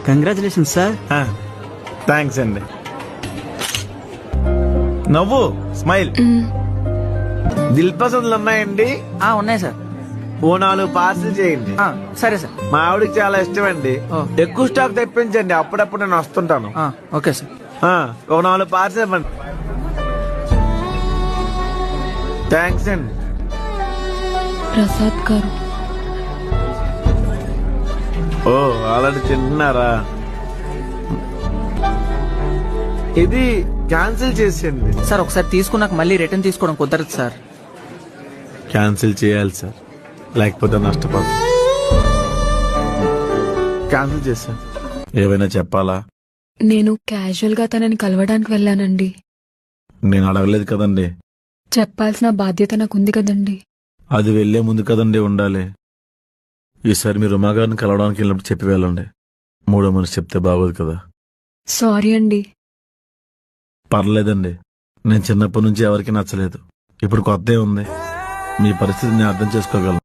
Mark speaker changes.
Speaker 1: Congratulation sir.
Speaker 2: Thanks అండి. నవ్వు smile. Dil పసందులు ఉన్నాయండి?
Speaker 1: ఉన్నాయి సార్.
Speaker 2: ఓ 4 పార్సిల్ చేయండి.
Speaker 1: సరే సార్.
Speaker 2: మా ఆవిడకి చాలా ఇష్టం అండి. ఎక్కువ స్టాక్ తెప్పించండి, అప్పుడప్పుడు నేను వస్తుంటాను.
Speaker 1: Okay sir.
Speaker 2: ఒక 4 పార్సిల్ ఇవ్వండి. థ్యాంక్స్ అండి.
Speaker 3: ప్రసాద్ గారు.
Speaker 2: ఓ ఆల్రెడీ తింటున్నారా? ఇది క్యాన్సిల్ చేసేయండి.
Speaker 1: సార్ ఒకసారి తీసుకున్నాక మళ్ళీ రిటర్న్ తీసుకోవడం కుదరదు సార్.
Speaker 2: క్యాన్సిల్ చేయాలి సార్, లేకపోతే నష్టపోతాం. క్యాన్సిల్ చేశాను. ఏమైనా చెప్పాలా?
Speaker 3: నేను క్యాజువల్ గా తనని కలవడానికి వెళ్ళానండి.
Speaker 2: నేను అడగలేదు కదండి.
Speaker 3: చెప్పాల్సిన బాధ్యత నాకుంది కదండి.
Speaker 2: అది వెళ్లే ముందు కదండి ఉండాలి. ఈసారి మీరు ఉమా గారిని కలవడానికి వెళ్ళినప్పుడు చెప్పి వెళ్ళండి. మూడో మనిషి చెప్తే బాగోదు కదా.
Speaker 3: సారీ అండి.
Speaker 2: పర్లేదండి, నేను చిన్నప్పటి నుంచి ఎవరికి నచ్చలేదు. ఇప్పుడు కొత్త ఉంది. మీ పరిస్థితిని అర్థం చేసుకోగలను.